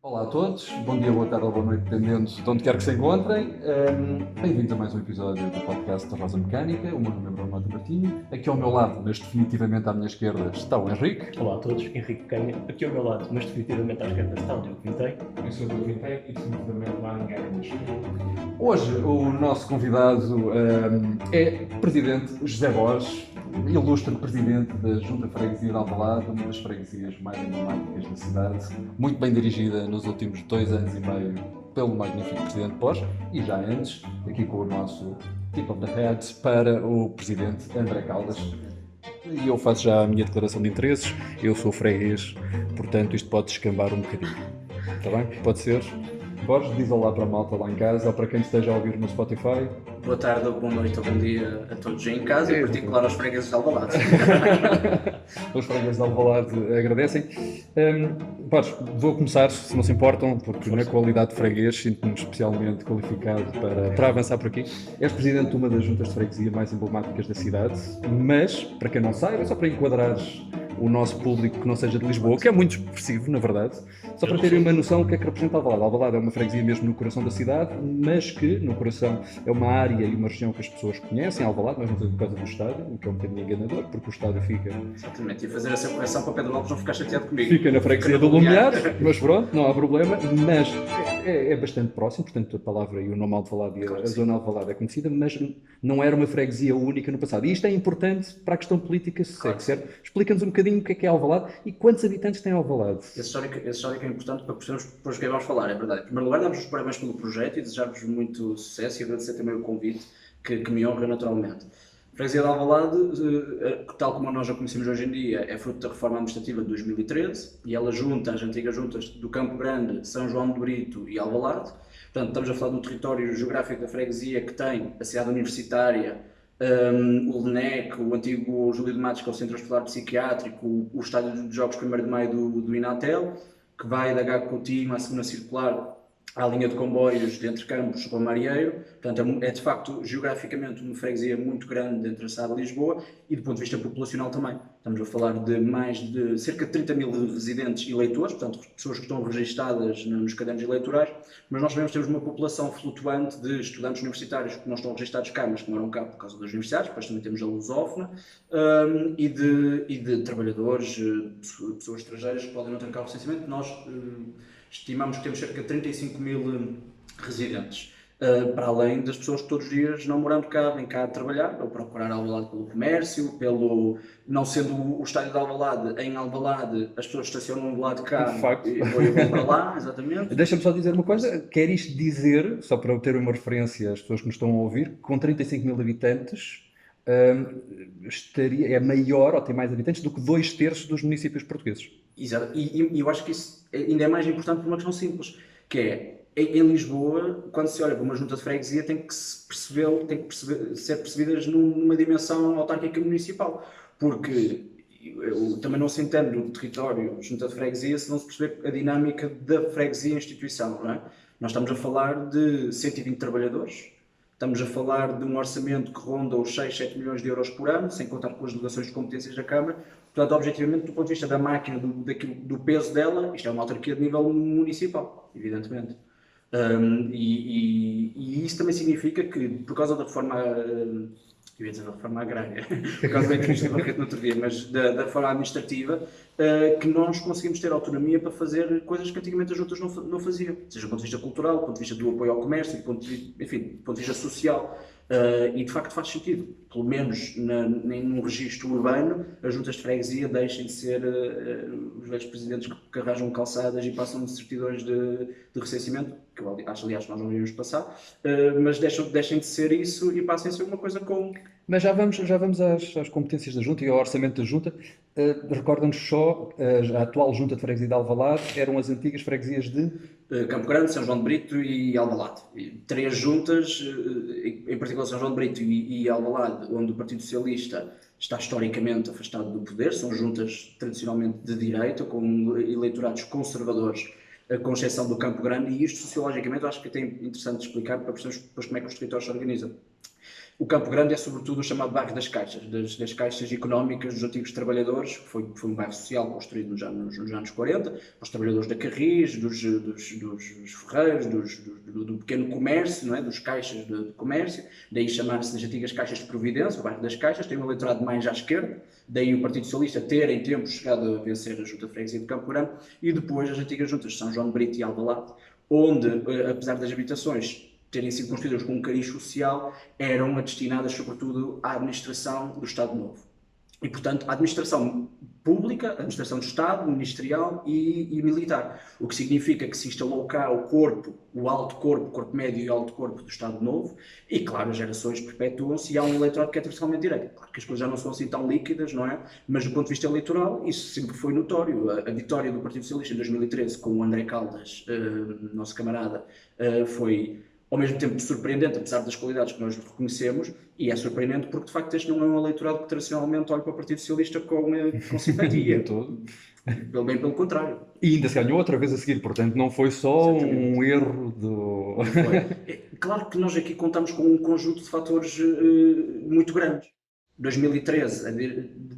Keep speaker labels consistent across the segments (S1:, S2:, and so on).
S1: Olá a todos, bom dia, boa tarde ou boa noite, dependendo de onde quer que se encontrem. Bem-vindos a mais um episódio do podcast da Rosa Mecânica. O meu nome é Bruno Mota Martinho. Aqui ao meu lado, mas definitivamente à minha esquerda, está o Henrique.
S2: Olá a todos, Henrique Canha, aqui ao meu lado, mas definitivamente à esquerda está o Diogo Vintém.
S3: Eu sou o Diogo Vintém e definitivamente não há ninguém na minha esquerda.
S1: Hoje o nosso convidado é o Presidente José Borges, ilustre Presidente da Junta de Freguesia de Alvalade, uma das freguesias mais emblemáticas da cidade, muito bem dirigida nos últimos 2 anos e meio pelo magnífico Presidente Borges e já antes, aqui com o nosso tip of the head para o Presidente André Caldas. E eu faço já a minha declaração de interesses, eu sou freguês, portanto isto pode descambar um bocadinho. Está bem? Pode ser? Borges, diz olá para a malta lá em casa ou para quem esteja a ouvir no Spotify.
S4: Boa tarde, boa noite ou bom dia a todos em casa e em particular aos fregueses de Alvalade.
S1: Os fregueses de Alvalade agradecem. Borges, vou começar, se não se importam, porque na qualidade de freguês sinto-me especialmente qualificado para avançar por aqui. És presidente de uma das juntas de freguesia mais emblemáticas da cidade, mas, para quem não saiba, só para enquadrares o nosso público que não seja de Lisboa, que é muito expressivo, na verdade, só para terem uma noção do que é que representa Alvalade. Alvalade é uma freguesia mesmo no coração da cidade, mas que no coração é uma área e uma região que as pessoas conhecem, Alvalade, mas não sei por causa do estádio, o que é um bocadinho enganador, porque o estádio fica
S4: Exatamente, e fazer essa correção para Pedro Lopes não ficar chateado comigo.
S1: Fica na freguesia do Lumiar, mas pronto, não há problema, mas é bastante próximo, portanto a palavra e o nome Alvalade e a zona Alvalade é conhecida, mas não era uma freguesia única no passado. E isto é importante para a questão política, se segue, certo? Explica-nos um bocadinho o que é Alvalade e quantos habitantes tem Alvalade.
S4: Esse histórico é importante para percebermos depois o que é que vamos falar, é verdade. Em primeiro lugar, damos os parabéns pelo projeto e desejar-vos muito sucesso e agradecer também o convite, que me honra naturalmente. A freguesia de Alvalade, tal como nós já conhecemos hoje em dia, é fruto da reforma administrativa de 2013 e ela junta as antigas juntas do Campo Grande, São João de Brito e Alvalade. Portanto, estamos a falar do território geográfico da freguesia que tem a cidade universitária, o LNEC, o antigo Júlio de Matos, que é o Centro Hospitalar Psiquiátrico, o Estádio de Jogos 1º de Maio do Inatel, que vai da Gago Coutinho à Segunda Circular à linha de comboios de Entre Campos para Marieiro. Portanto, é de facto geograficamente uma freguesia muito grande entre a cidade de Lisboa e do ponto de vista populacional também. Estamos a falar de mais de cerca de 30 mil residentes eleitores, portanto pessoas que estão registadas nos cadernos eleitorais, mas nós sabemos que temos uma população flutuante de estudantes universitários que não estão registados cá, mas que moram cá por causa das universidades. Depois também temos a lusófona e de trabalhadores, pessoas estrangeiras que podem não ter cá o recenseamento. Nós estimamos que temos cerca de 35 mil residentes, para além das pessoas que todos os dias, não morando cá, vêm cá trabalhar, ou procurar Alvalade pelo comércio, não sendo o estádio de Alvalade em Alvalade, as pessoas estacionam do lado de cá e vão para lá, exatamente.
S1: Deixa-me só dizer uma coisa, quer isto dizer, só para eu ter uma referência às pessoas que nos estão a ouvir, que com 35 mil habitantes é maior ou tem mais habitantes do que 2/3 dos municípios portugueses.
S4: Exato, e eu acho que isso ainda é mais importante por uma questão simples, que é, em Lisboa, quando se olha para uma junta de freguesia, tem que ser percebidas numa dimensão autárquica municipal, porque eu também não se entende no território junta de freguesia se não se perceber a dinâmica da freguesia instituição, não é? Nós estamos a falar de 120 trabalhadores, estamos a falar de um orçamento que ronda os 6, 7 milhões de euros por ano, sem contar com as delegações de competências da Câmara. Portanto, objetivamente, do ponto de vista da máquina, do peso dela, isto é uma autarquia de nível municipal, evidentemente. E isso também significa que, por causa da reforma, eu ia dizer da reforma agrária, por causa da entrevista que no outro dia, mas da reforma administrativa, que nós conseguimos ter autonomia para fazer coisas que antigamente as juntas não faziam, seja do ponto de vista cultural, do ponto de vista do apoio ao comércio, do ponto de vista social. E de facto faz sentido, pelo menos num registro urbano, as juntas de freguesia deixem de ser os velhos presidentes que arranjam calçadas e passam certidões de recenseamento, que eu acho, aliás, nós não devíamos passar, mas deixem de ser isso e passem a ser uma coisa com...
S1: Mas já vamos às competências da Junta e ao orçamento da Junta. Recorda-nos só, a atual Junta de Freguesia de Alvalade eram as antigas freguesias de
S4: Campo Grande, São João de Brito e Alvalade. 3 juntas, em particular São João de Brito e Alvalade, onde o Partido Socialista está historicamente afastado do poder, são juntas tradicionalmente de direita, com eleitorados conservadores, com exceção do Campo Grande, e isto sociologicamente eu acho que é interessante explicar para percebermos depois como é que os territórios se organizam. O Campo Grande é sobretudo o chamado bairro das Caixas, das caixas económicas dos antigos trabalhadores, que foi um bairro social construído nos anos 40, para os trabalhadores da Carris, dos ferreiros, do pequeno comércio, não é? Dos caixas de comércio, daí chamar-se das antigas caixas de Providência, o bairro das Caixas, tem um eleitorado mais à esquerda, daí o Partido Socialista ter em tempos chegado a vencer a Junta de Freguesia de Campo Grande, e depois as antigas juntas de São João de Brito e Alvalade, onde, apesar das habitações terem sido construídas com um cariz social, eram destinadas sobretudo à administração do Estado Novo. E, portanto, a administração pública, a administração do Estado, ministerial e militar. O que significa que se instalou cá o corpo, o alto corpo, o corpo médio e o alto corpo do Estado Novo, e, claro, as gerações perpetuam-se e há um eleitorado que é tradicionalmente direito. Claro que as coisas já não são assim tão líquidas, não é? Mas, do ponto de vista eleitoral, isso sempre foi notório. A vitória do Partido Socialista em 2013 com o André Caldas, nosso camarada, foi ao mesmo tempo surpreendente, apesar das qualidades que nós reconhecemos, e é surpreendente porque, de facto, este não é um eleitorado que tradicionalmente olha para o Partido Socialista com simpatia. Bem pelo contrário.
S1: E ainda se ganhou outra vez a seguir, portanto não foi só um erro do...
S4: Claro que nós aqui contamos com um conjunto de fatores muito grandes. Em 2013,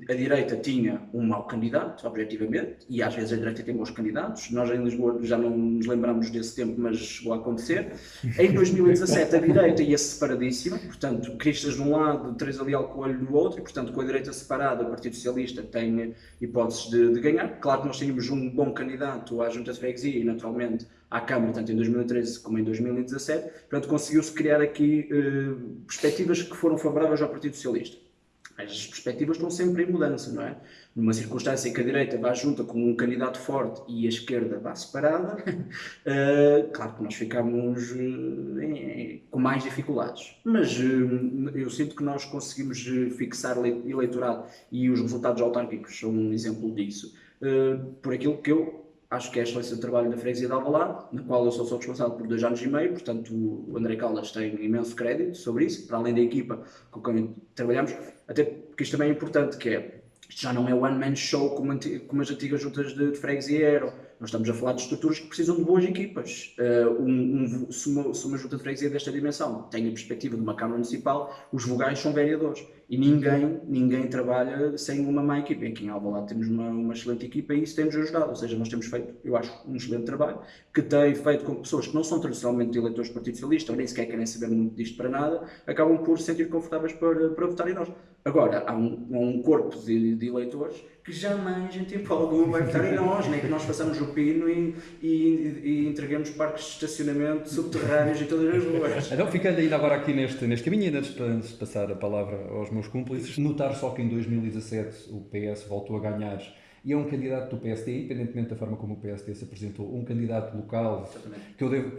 S4: a direita tinha um mau candidato, objetivamente, e às vezes a direita tem bons candidatos. Nós em Lisboa já não nos lembramos desse tempo, mas chegou a acontecer. Em 2017, a direita ia separadíssima, portanto, Cristas de um lado, Teresa Leal Coelho do outro, e portanto, com a direita separada, o Partido Socialista tem hipóteses de ganhar. Claro que nós tínhamos um bom candidato à Junta de Freguesia e, naturalmente, à Câmara, tanto em 2013 como em 2017. Portanto, conseguiu-se criar aqui perspectivas que foram favoráveis ao Partido Socialista. As perspectivas estão sempre em mudança, não é? Numa circunstância em que a direita vá junta com um candidato forte e a esquerda vá separada, claro que nós ficamos com mais dificuldades. Mas eu sinto que nós conseguimos fixar eleitorado e os resultados autárquicos são um exemplo disso. Por aquilo que eu acho que é a excelência do trabalho da Freguesia de Alvalade, na qual eu sou responsável por 2 anos e meio, portanto o André Caldas tem imenso crédito sobre isso, para além da equipa com quem trabalhamos, até porque isto também é importante, que é, isto já não é one-man show como as antigas juntas de freguesia eram. Nós estamos a falar de estruturas que precisam de boas equipas. Se uma junta de freguesia desta dimensão tem a perspectiva de uma Câmara Municipal, os vogais são vereadores. E ninguém trabalha sem uma má equipa. Aqui em Alvalade temos uma excelente equipa e isso tem-nos ajudado. Ou seja, nós temos feito, eu acho, um excelente trabalho, que tem feito com que pessoas que não são tradicionalmente eleitores do Partido Socialista, ou nem sequer querem saber muito disto para nada, acabam por se sentir confortáveis para votar em nós. Agora, há um corpo de eleitores que jamais em tempo algum vai votar em nós, nem que nós façamos o pino e entreguemos parques de estacionamento subterrâneos em todas as ruas.
S1: Então, ficando ainda agora aqui neste caminho, ainda antes de passar a palavra aos meus cúmplices, notar só que em 2017 o PS voltou a ganhar e é um candidato do PSD, independentemente da forma como o PSD se apresentou, um candidato local. Exatamente. Que eu devo,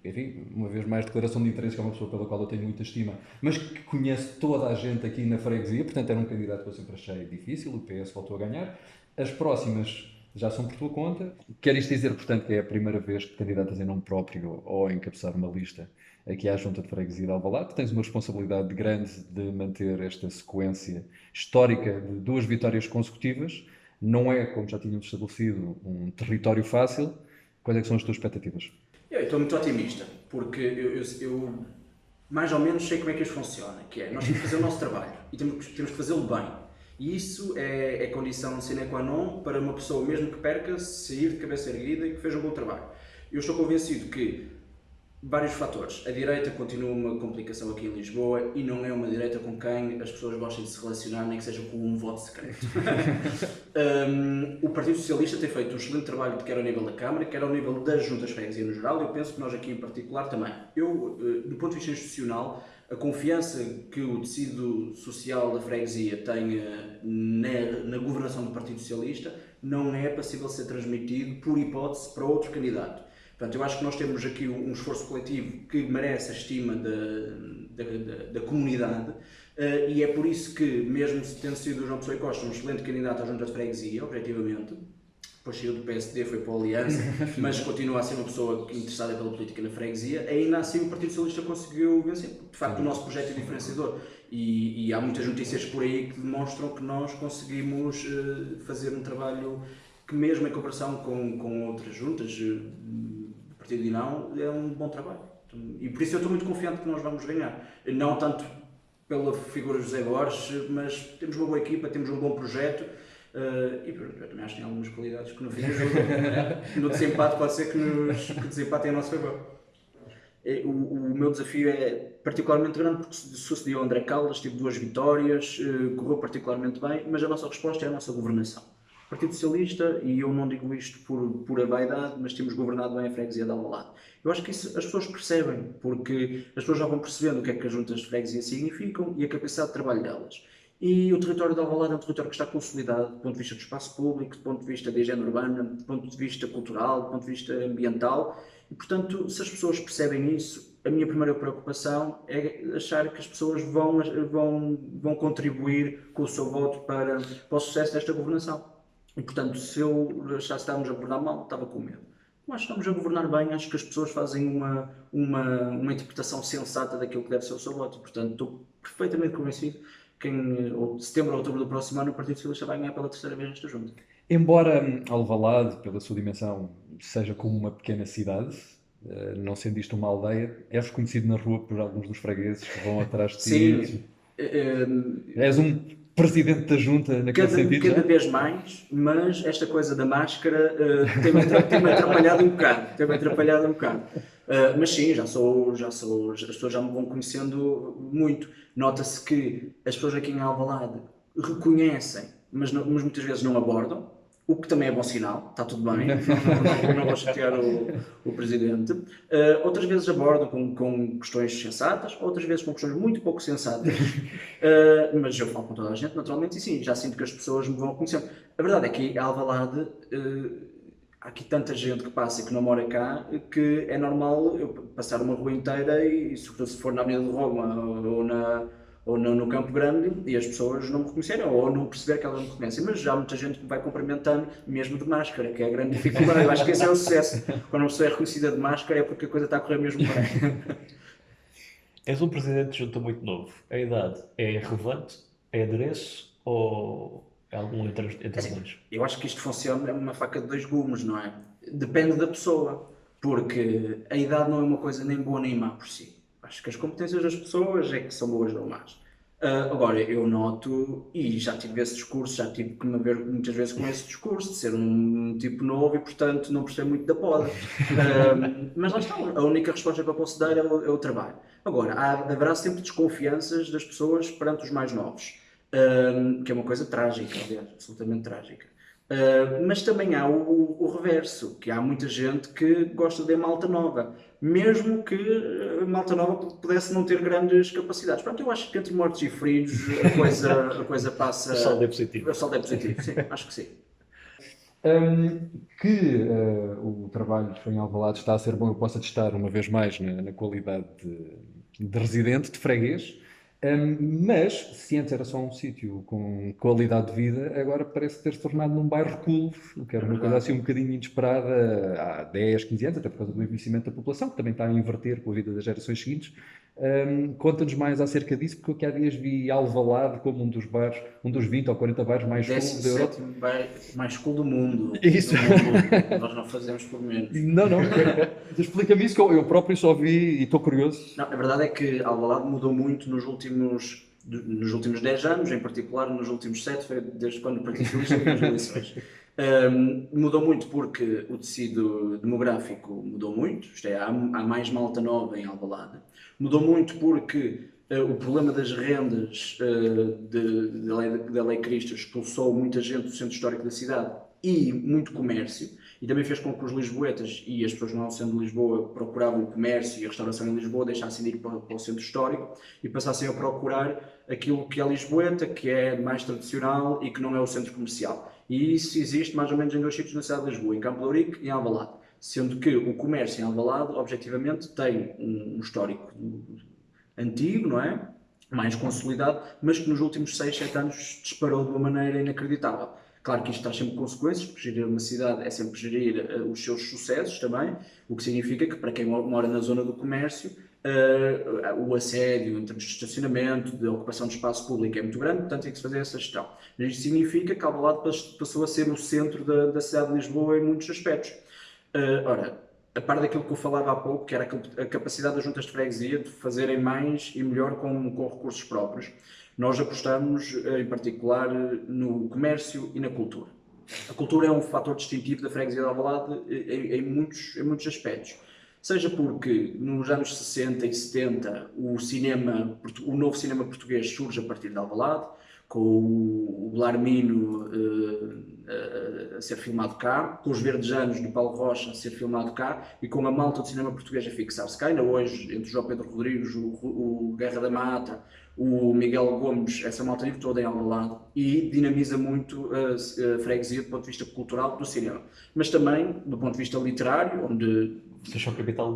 S1: enfim, uma vez mais, declaração de interesse, que é uma pessoa pela qual eu tenho muita estima, mas que conhece toda a gente aqui na freguesia, portanto era um candidato que eu sempre achei difícil, o PS voltou a ganhar. As próximas já são por tua conta. Quer isto dizer, portanto, que é a primeira vez que candidatas em nome próprio ou a encabeçar uma lista aqui à Junta de Freguesia de Alvalade. Tens uma responsabilidade grande de manter esta sequência histórica de 2 vitórias consecutivas. Não é, como já tínhamos estabelecido, um território fácil. Quais é que são as tuas expectativas?
S4: Eu estou muito otimista, porque eu mais ou menos sei como é que isto funciona, que é, nós temos que fazer o nosso trabalho e temos que fazê-lo bem. E isso é condição sine qua non para uma pessoa, mesmo que perca, sair de cabeça erguida e que fez um bom trabalho. Eu estou convencido que vários fatores. A direita continua uma complicação aqui em Lisboa e não é uma direita com quem as pessoas gostem de se relacionar, nem que seja com um voto secreto. O Partido Socialista tem feito um excelente trabalho, quer ao nível da Câmara, quer ao nível das juntas de freguesia no geral, e eu penso que nós aqui em particular também. Do ponto de vista institucional, a confiança que o tecido social da freguesia tem na governação do Partido Socialista não é passível de ser transmitido, por hipótese, para outro candidato. Portanto, eu acho que nós temos aqui um esforço coletivo que merece a estima da comunidade e é por isso que, mesmo tendo sido o João Pessoa e Costa um excelente candidato à Junta de Freguesia, objetivamente, depois saiu do PSD, foi para a Aliança, mas continua a ser uma pessoa interessada pela política na freguesia, ainda assim o Partido Socialista conseguiu vencer. De facto, o nosso projeto é diferenciador e há muitas notícias por aí que demonstram que nós conseguimos fazer um trabalho que, mesmo em comparação com outras juntas, partido e não, é um bom trabalho. E por isso eu estou muito confiante que nós vamos ganhar. Não tanto pela figura de José Borges, mas temos uma boa equipa, temos um bom projeto e eu também acho que tem algumas qualidades que no fim ajudam. No desempate pode ser que desempatem a nosso favor. O meu desafio é particularmente grande porque sucedeu ao André Caldas, tive 2 vitórias, correu particularmente bem, mas a nossa resposta é a nossa governação. O Partido Socialista, e eu não digo isto por pura vaidade, mas temos governado bem a freguesia de Alvalade. Eu acho que isso as pessoas percebem, porque as pessoas já vão percebendo o que é que as juntas de freguesia significam e a capacidade de trabalho delas. E o território de Alvalade é um território que está consolidado do ponto de vista do espaço público, do ponto de vista da higiene urbana, do ponto de vista cultural, do ponto de vista ambiental. E, portanto, se as pessoas percebem isso, a minha primeira preocupação é achar que as pessoas vão contribuir com o seu voto para o sucesso desta governação. E, portanto, se eu achasse que estávamos a governar mal, estava com medo. Mas estamos a governar bem, acho que as pessoas fazem uma interpretação sensata daquilo que deve ser o seu voto. E, portanto, estou perfeitamente convencido que em setembro ou outubro do próximo ano o Partido Socialista vai ganhar pela 3ª vez esta junta.
S1: Embora Alvalade, pela sua dimensão, seja como uma pequena cidade, não sendo isto uma aldeia, és reconhecido na rua por alguns dos fregueses que vão atrás de ti.
S4: Sim.
S1: És um presidente da junta naquele sentido?
S4: Cada vez mais, mas esta coisa da máscara tem-me atrapalhado um bocado. Mas sim, já sou, as pessoas já me vão conhecendo muito. Nota-se que as pessoas aqui em Alvalade reconhecem, mas muitas vezes não abordam, o que também é bom sinal, está tudo bem, não vou chatear o Presidente. Outras vezes abordam com questões sensatas, outras vezes com questões muito pouco sensatas, mas eu falo com toda a gente, naturalmente, e sim, já sinto que as pessoas me vão conhecendo. A verdade é que em Alvalade há aqui tanta gente que passa e que não mora cá, que é normal eu passar uma rua inteira e sobretudo se for na Avenida de Roma ou no Campo Grande e as pessoas não me reconhecerem ou não perceber que elas me reconhecem, mas já há muita gente que me vai cumprimentando mesmo de máscara, que é a grande dificuldade. Eu acho que esse é o sucesso. Quando uma pessoa é reconhecida de máscara é porque a coisa está a correr mesmo bem.
S2: És um presidente de junta muito novo. A idade é relevante? É adereço? Ou é algum entre os dois?
S4: Eu acho que isto funciona, é uma faca de 2 gumes, não é? Depende da pessoa, porque a idade não é uma coisa nem boa nem má por si. Acho que as competências das pessoas é que são boas ou más. Agora, eu noto, e já tive esse discurso, já tive que me ver muitas vezes com esse discurso, de ser um tipo novo e, portanto, não percebo muito da poda. Mas lá está, a única resposta que eu posso dar é o trabalho. Agora, haverá sempre desconfianças das pessoas perante os mais novos, que é uma coisa trágica, aliás, absolutamente trágica. Mas também há o reverso, que há muita gente que gosta de malta nova, mesmo que a malta nova pudesse não ter grandes capacidades. Portanto, eu acho que entre mortos e feridos a coisa passa...
S2: O saldo é positivo.
S4: O saldo é positivo, sim, acho que sim.
S1: O trabalho em Alvalade está a ser bom, eu posso atestar uma vez mais na qualidade de residente, de freguês. Mas, se antes era só um sítio com qualidade de vida, agora parece ter se tornado num bairro cool, que era uma coisa assim um bocadinho inesperada há 10, 15 anos, até por causa do envelhecimento da população, que também está a inverter com a vida das gerações seguintes. Conta-nos mais acerca disso, porque eu há dias vi Alvalade como um dos bares, um dos 20 ou 40 bares mais cool da Europa.
S4: 17º bar mais cool do mundo.
S1: Isso.
S4: Nós não fazemos por menos.
S1: Não. Explica-me isso, que eu próprio só vi e estou curioso.
S4: Não, a verdade é que Alvalade mudou muito nos últimos 10 anos, em particular nos últimos 7, foi desde quando o Partido Socialista teve as eleições. Mudou muito porque o tecido demográfico mudou muito, isto é, há mais malta nova em Alvalade. Mudou muito porque o problema das rendas da Lei Cristo expulsou muita gente do centro histórico da cidade e muito comércio, e também fez com que os lisboetas e as pessoas não sendo de Lisboa procuravam o comércio e a restauração em Lisboa, deixassem de ir para o centro histórico e passassem a procurar aquilo que é lisboeta, que é mais tradicional e que não é o centro comercial. E isso existe mais ou menos em 2 sítios na cidade de Lisboa, em Campo de Ourique e em Alvalade. Sendo que o comércio em Alvalade, objetivamente, tem um histórico antigo, não é? Mais consolidado, mas que nos últimos 6, 7 anos disparou de uma maneira inacreditável. Claro que isto traz sempre consequências, porque gerir uma cidade é sempre gerir os seus sucessos também, o que significa que para quem mora na zona do comércio, o assédio em termos de estacionamento, de ocupação de espaço público é muito grande, portanto tem que se fazer essa gestão. Mas isto significa que Alvalade passou a ser o centro da cidade de Lisboa em muitos aspectos. Ora, a par daquilo que eu falava há pouco, que era a capacidade das juntas de freguesia de fazerem mais e melhor com recursos próprios, nós apostamos em particular no comércio e na cultura. A cultura é um fator distintivo da freguesia de Alvalade em muitos aspectos. Seja porque nos anos 60 e 70 o novo cinema português surge a partir de Alvalade, com o Belarmino a ser filmado cá, com os Verdes Anos do Paulo Rocha a ser filmado cá e com a malta do cinema português a fixar-se cá. Ainda hoje, entre o João Pedro Rodrigues, o Guerra da Mata, o Miguel Gomes, essa malta vive toda em Alvalade e dinamiza muito a freguesia do ponto de vista cultural do cinema. Mas também do ponto de vista literário, onde
S2: Vocês são a capital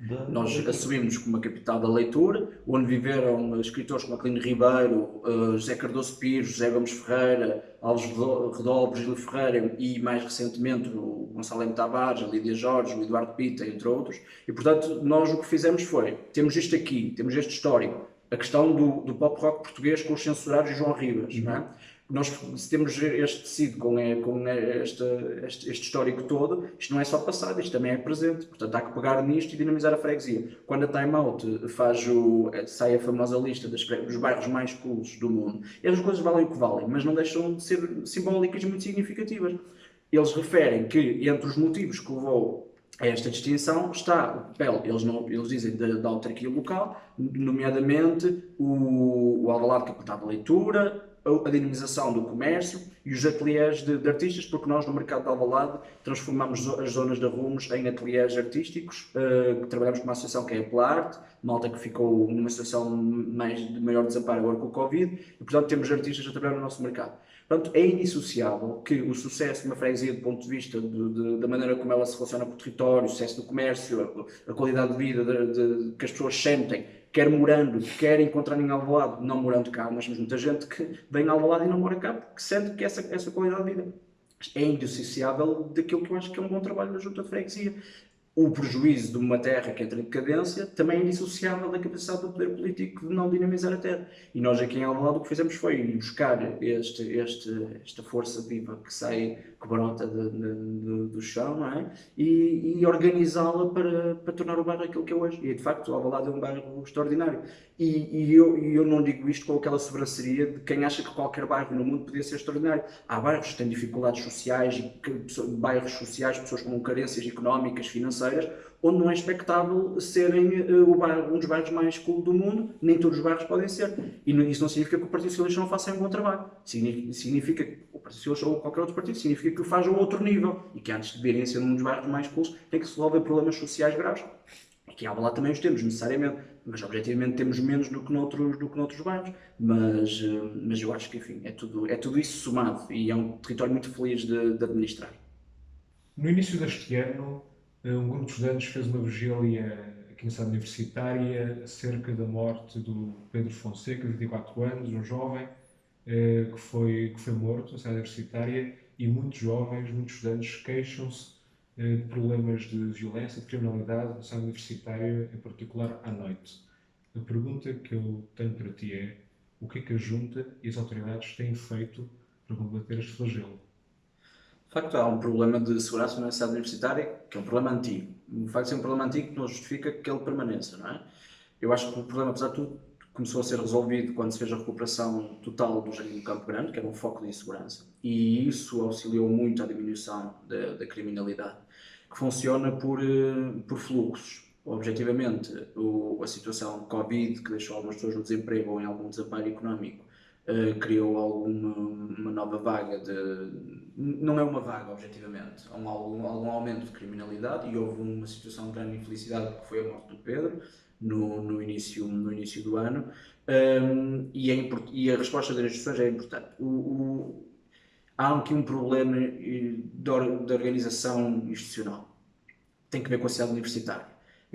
S2: da
S4: nós
S2: leitura.
S4: assumimos como a capital da leitura, onde viveram escritores como Aquilino Ribeiro, José Cardoso Pires, José Gomes Ferreira, Alves Redol, Virgílio Ferreira e mais recentemente o Gonçalo M. Tavares, a Lídia Jorge, o Eduardo Pita, entre outros. E portanto nós o que fizemos foi, temos isto aqui, temos este histórico, a questão do pop rock português com os censurados e João Ribas, não é? Nós temos este tecido com este histórico todo, isto não é só passado, isto também é presente, portanto há que pegar nisto e dinamizar a freguesia. Quando a Time Out sai a famosa lista dos bairros mais cools do mundo, e as coisas valem o que valem, mas não deixam de ser simbólicas e muito significativas. Eles referem que entre os motivos que levou a esta distinção está o papel, eles dizem, da autarquia local, nomeadamente o Alvalade Capital da Leitura, a dinamização do comércio e os ateliês de artistas, porque nós no mercado de Alvalade transformamos as zonas de arrumos em ateliês artísticos, que trabalhamos com uma associação que é a Plarte, malta que ficou numa situação de maior desamparo agora com o Covid, e portanto temos artistas a trabalhar no nosso mercado. Portanto, é indissociável que o sucesso de uma freguesia, do ponto de vista da maneira como ela se relaciona com o território, o sucesso do comércio, a qualidade de vida que as pessoas sentem, quer morando, quer encontrando em Alvalade, não morando cá, mas temos muita gente que vem a Alvalade e não mora cá, porque sente que essa qualidade de vida é indissociável daquilo que eu acho que é um bom trabalho da Junta de Freguesia. O prejuízo de uma terra que entra em decadência também é indissociável da capacidade do poder político de não dinamizar a terra. E nós aqui em Alvalade o que fizemos foi buscar esta força viva que brota do chão, não é? E organizá-la para tornar o bairro aquilo que é hoje. E de facto o Alvalade é um bairro extraordinário. E eu não digo isto com aquela sobranceria de quem acha que qualquer bairro no mundo podia ser extraordinário. Há bairros que têm dificuldades sociais, bairros sociais, pessoas com carências económicas, financeiras, onde não é expectável serem um dos bairros mais cool do mundo, nem todos os bairros podem ser. E isso não significa que o Partido Socialista não faça um bom trabalho. Significa que o Partido Socialista ou qualquer outro partido, significa que o faz a outro nível. E que antes de virem ser um dos bairros mais cools, tem que se resolver problemas sociais graves. Aqui em Alvalade também os temos, necessariamente, mas objetivamente temos menos do que noutros bairros, mas eu acho que, enfim, é tudo isso somado e é um território muito feliz de administrar.
S3: No início deste ano, um grupo de estudantes fez uma vigília aqui na cidade universitária acerca da morte do Pedro Fonseca, de 24 anos, um jovem que foi morto na cidade universitária, e muitos jovens, muitos estudantes queixam-se de problemas de violência, de criminalidade na cidade universitária, em particular à noite. A pergunta que eu tenho para ti é: o que é que a Junta e as autoridades têm feito para combater este flagelo?
S4: De facto, há um problema de segurança na cidade universitária, que é um problema antigo. O facto de ser um problema antigo não justifica que ele permaneça, não é? Eu acho que o problema, apesar de tudo, começou a ser resolvido quando se fez a recuperação total do Jardim do Campo Grande, que era um foco de insegurança, e isso auxiliou muito à diminuição da criminalidade, que funciona por fluxos. Objetivamente, a situação de Covid, que deixou algumas pessoas no desemprego ou em algum desamparo económico, criou uma nova vaga não é uma vaga, objetivamente, há algum aumento de criminalidade, e houve uma situação de grande infelicidade, que foi a morte do Pedro, no início do ano, e a resposta das instituições é importante. Há aqui um problema de organização institucional. Tem que ver com a cidade universitária.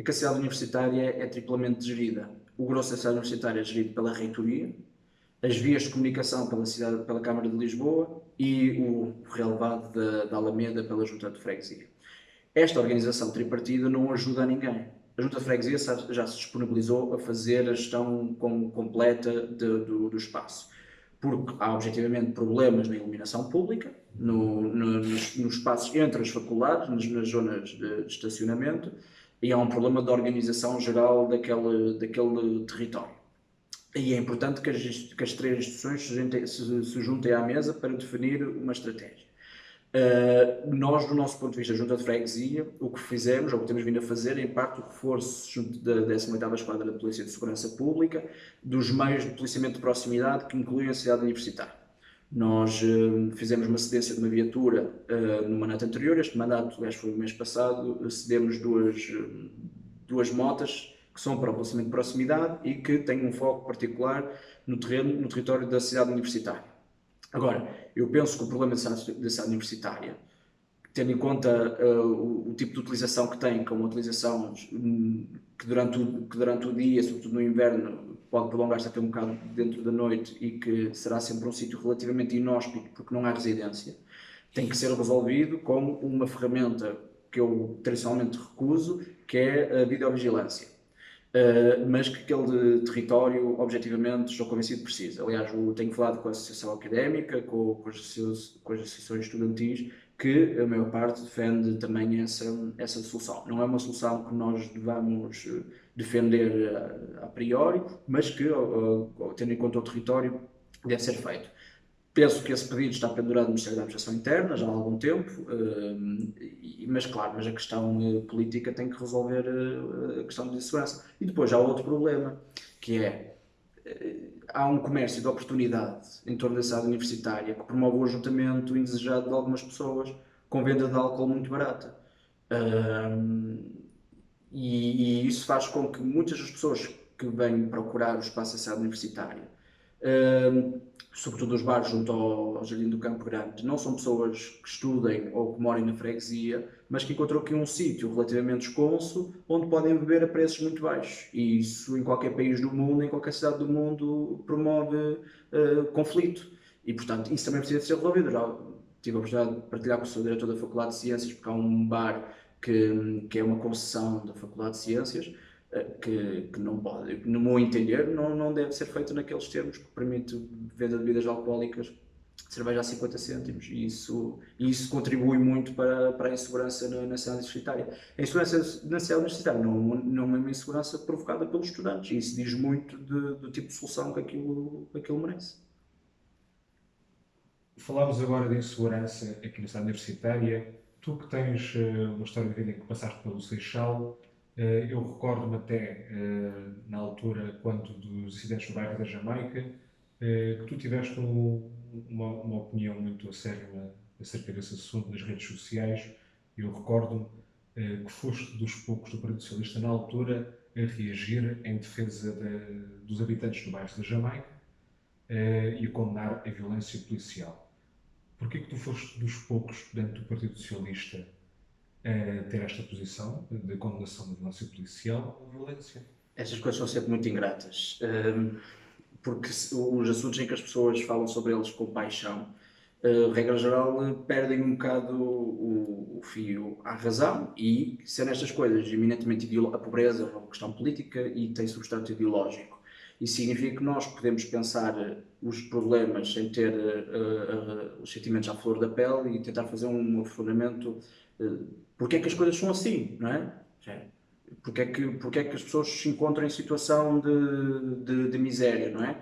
S4: A cidade universitária é triplamente gerida. O grosso da cidade universitária é gerido pela reitoria, as vias de comunicação pela Câmara de Lisboa e o relevado da Alameda pela Junta de Freguesia. Esta organização tripartida não ajuda a ninguém. A Junta de Freguesia já se disponibilizou a fazer a gestão completa do espaço. porque há objetivamente problemas na iluminação pública, nos espaços entre as faculdades, nas zonas de estacionamento, e há um problema de organização geral daquele território. E é importante que as três instituições se juntem à mesa para definir uma estratégia. Nós, do nosso ponto de vista, Junta de Freguesia, o que fizemos, ou o que temos vindo a fazer, em parte o reforço junto da 18ª Esquadra da Polícia de Segurança Pública, dos meios de policiamento de proximidade que incluem a cidade universitária. Nós fizemos uma cedência de uma viatura no mandato anterior, este mandato, aliás, foi no mês passado, cedemos duas motas que são para o policiamento de proximidade e que têm um foco particular no território da cidade universitária. Agora, eu penso que o problema da cidade universitária, tendo em conta o tipo de utilização que tem, como utilização que durante o dia, sobretudo no inverno, pode prolongar-se até um bocado dentro da noite e que será sempre um sítio relativamente inóspito porque não há residência, tem que ser resolvido com uma ferramenta que eu tradicionalmente recuso, que é a videovigilância. Mas que aquele território, objetivamente, estou convencido, precisa. Aliás, eu tenho falado com a Associação Académica, com as associações estudantis, que a maior parte defende também essa solução. Não é uma solução que nós devamos defender a priori, mas que, tendo em conta o território, deve ser feito. Penso que esse pedido está pendurado no Ministério da Administração Interna já há algum tempo, mas claro, a questão política tem que resolver a questão de segurança. E depois há outro problema, que é, há um comércio de oportunidade em torno da cidade universitária que promove o ajuntamento indesejado de algumas pessoas com venda de álcool muito barata. E isso faz com que muitas das pessoas que vêm procurar o espaço da cidade universitária, sobretudo os bares junto ao Jardim do Campo Grande, não são pessoas que estudem ou que morem na freguesia, mas que encontram aqui um sítio relativamente esconso onde podem beber a preços muito baixos. E isso em qualquer país do mundo, em qualquer cidade do mundo, promove conflito. E portanto isso também precisa ser resolvido. Já tive a oportunidade de partilhar com o seu diretor da Faculdade de Ciências, porque há um bar que é uma concessão da Faculdade de Ciências, que não pode, no meu entender, não deve ser feito naqueles termos, que permite venda de bebidas alcoólicas, cerveja a 50 cêntimos, e isso contribui muito para a insegurança na cidade universitária. A insegurança na cidade universitária não é uma insegurança provocada pelos estudantes, e isso diz muito do tipo de solução que aquilo merece.
S3: Falámos agora de insegurança aqui na cidade universitária. Tu que tens uma história de vida em que passaste pelo Seixal, eu recordo-me até, na altura, quando dos incidentes no bairro da Jamaica, que tu tiveste uma opinião muito acérrima acerca desse assunto nas redes sociais. Eu recordo-me que foste dos poucos do Partido Socialista na altura a reagir em defesa dos habitantes do bairro da Jamaica e a condenar a violência policial. Porquê que tu foste dos poucos dentro do Partido Socialista a ter esta posição de condenação da violência policial ou violência?
S4: Estas coisas são sempre muito ingratas, porque os assuntos em que as pessoas falam sobre eles com paixão, regra geral, perdem um bocado o fio à razão, e sendo estas coisas eminentemente a pobreza é uma questão política e tem substrato ideológico. Isso significa que nós podemos pensar os problemas sem ter os sentimentos à flor da pele e tentar fazer um aprofundamento. Porque é que as coisas são assim, não é? Porque é que as pessoas se encontram em situação de miséria, não é?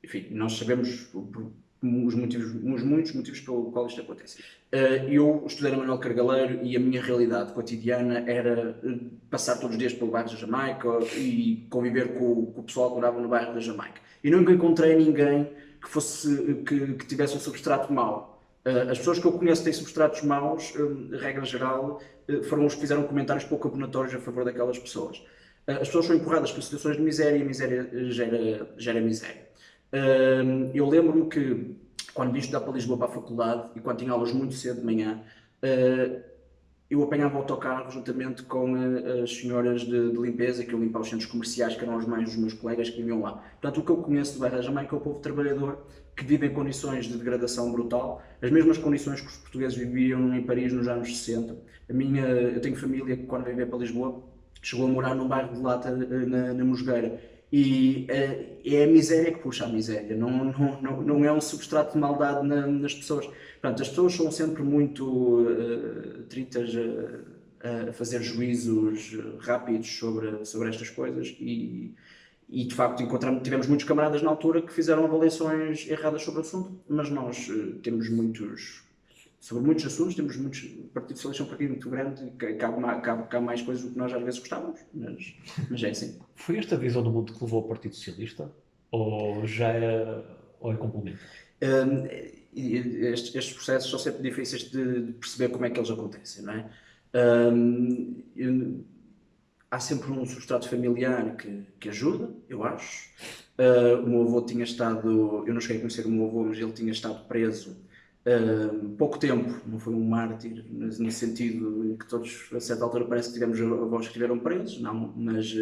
S4: Enfim, nós sabemos os muitos motivos pelo qual isto acontece. Eu estudei no Manuel Cargaleiro e a minha realidade cotidiana era passar todos os dias pelo bairro da Jamaica e conviver com o pessoal que morava no bairro da Jamaica. E nunca encontrei ninguém que tivesse um substrato mau. As pessoas que eu conheço que têm substratos maus, regra geral, foram os que fizeram comentários pouco abonatórios a favor daquelas pessoas. As pessoas são empurradas para situações de miséria e a miséria gera miséria. Eu lembro-me que, quando vim estudar para Lisboa para a faculdade e quando tinha aulas muito cedo de manhã, eu apanhava o autocarro juntamente com as senhoras de limpeza que iam limpar os centros comerciais, que eram os meus colegas que viviam lá. Portanto, o que eu conheço do bairro da Jamaica é o povo trabalhador que vive em condições de degradação brutal, as mesmas condições que os portugueses viviam em Paris nos anos 60. Eu tenho família que, quando veio para Lisboa, chegou a morar num bairro de Lata, na Mosgueira. E é a miséria que puxa a miséria, não é um substrato de maldade nas pessoas. Portanto, as pessoas são sempre muito tritas a fazer juízos rápidos sobre estas coisas e de facto tivemos muitos camaradas na altura que fizeram avaliações erradas sobre o assunto, mas nós temos sobre muitos assuntos, temos muitos. O Partido Socialista é um partido muito grande, cabe mais coisas do que nós às vezes gostávamos, mas é assim.
S2: Foi esta visão do mundo que levou ao Partido Socialista? Ou é complemento?
S4: Estes processos são sempre difíceis de perceber como é que eles acontecem, não é? Há sempre um substrato familiar que ajuda, eu acho. O meu avô tinha estado, eu não cheguei a conhecer o meu avô, mas ele tinha estado preso pouco tempo, não foi um mártir, no sentido em que todos, a certa altura, parece que tivemos avós que estiveram presos, não, mas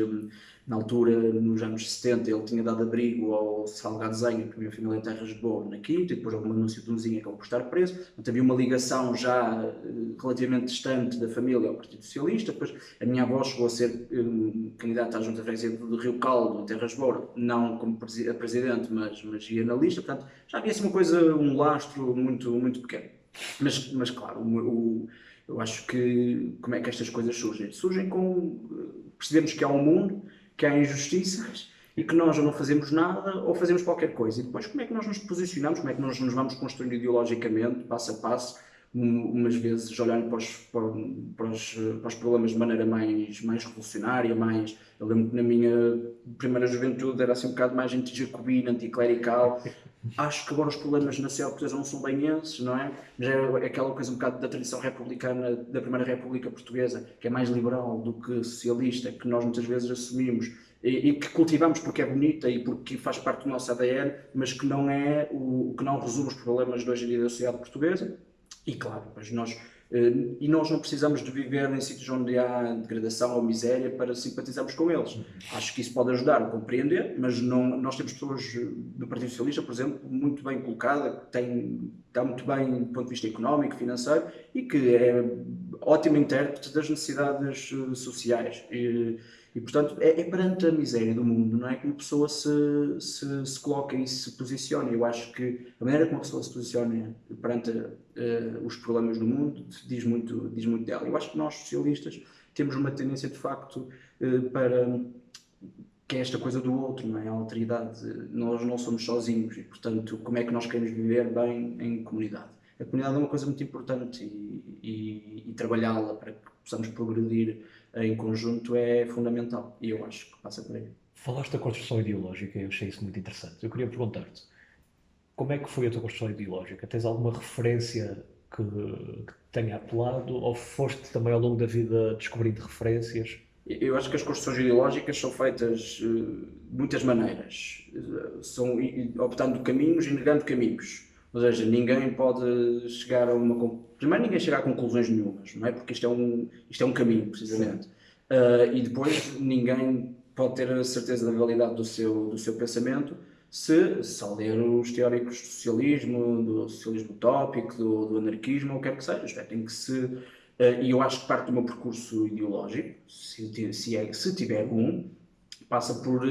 S4: na altura, nos anos 70, ele tinha dado abrigo ao Salgado Zenha, que a minha família em Terras de Boa, na Quinta, e depois houve um anúncio de um Zinha que acabou por estar preso. Portanto, havia uma ligação já relativamente distante da família ao Partido Socialista. Depois, a minha avó chegou a ser candidata à Junta de Freguesia do Rio Caldo, em Terras de Boa, não como presidente, mas ia na lista. Portanto, já havia assim uma coisa, um lastro muito pequeno. Mas claro, eu acho que como é que estas coisas surgem? Surgem percebemos que há um mundo, que há injustiças e que nós ou não fazemos nada ou fazemos qualquer coisa. E depois como é que nós nos posicionamos, como é que nós nos vamos construindo ideologicamente, passo a passo, umas vezes olhando para os problemas de maneira mais revolucionária, mais... Eu lembro que na minha primeira juventude era assim um bocado mais anti-jacobina, anticlerical. Acho que agora os problemas na sociedade portuguesa não são bem esses, não é? Mas é aquela coisa um bocado da tradição republicana da Primeira República Portuguesa, que é mais liberal do que socialista, que nós muitas vezes assumimos e que cultivamos porque é bonita e porque faz parte do nosso ADN, mas que não é o que não resolve os problemas de hoje em dia da sociedade portuguesa. E claro, nós não precisamos de viver em sítios onde há degradação ou miséria para simpatizarmos com eles. Acho que isso pode ajudar a compreender, mas nós temos pessoas do Partido Socialista, por exemplo, muito bem colocada, que está muito bem do ponto de vista económico, financeiro e que é ótimo intérprete das necessidades sociais. E portanto, é perante a miséria do mundo, não é? Que uma pessoa se coloca e se posiciona. Eu acho que a maneira como uma pessoa se posiciona perante os problemas do mundo diz muito dela. Eu acho que nós, socialistas, temos uma tendência, de facto, para que é esta coisa do outro, não é? A alteridade. Nós não somos sozinhos e, portanto, como é que nós queremos viver bem em comunidade? A comunidade é uma coisa muito importante e trabalhá-la para que possamos progredir em conjunto é fundamental e eu acho que passa por aí.
S2: Falaste da construção ideológica e eu achei isso muito interessante. Eu queria perguntar-te, como é que foi a tua construção ideológica? Tens alguma referência que te tenha apelado ou foste também ao longo da vida descobrindo referências?
S4: Eu acho que as construções ideológicas são feitas de muitas maneiras, são optando caminhos e negando caminhos. Ou seja, ninguém pode chegar a primeiro, ninguém chega a conclusões nenhumas, não é? Porque isto é um caminho, precisamente. E depois, ninguém pode ter a certeza da validade do seu pensamento se só ler os teóricos do socialismo utópico, do anarquismo, ou o que quer que seja. E eu acho que parte do meu percurso ideológico, se tiver passa por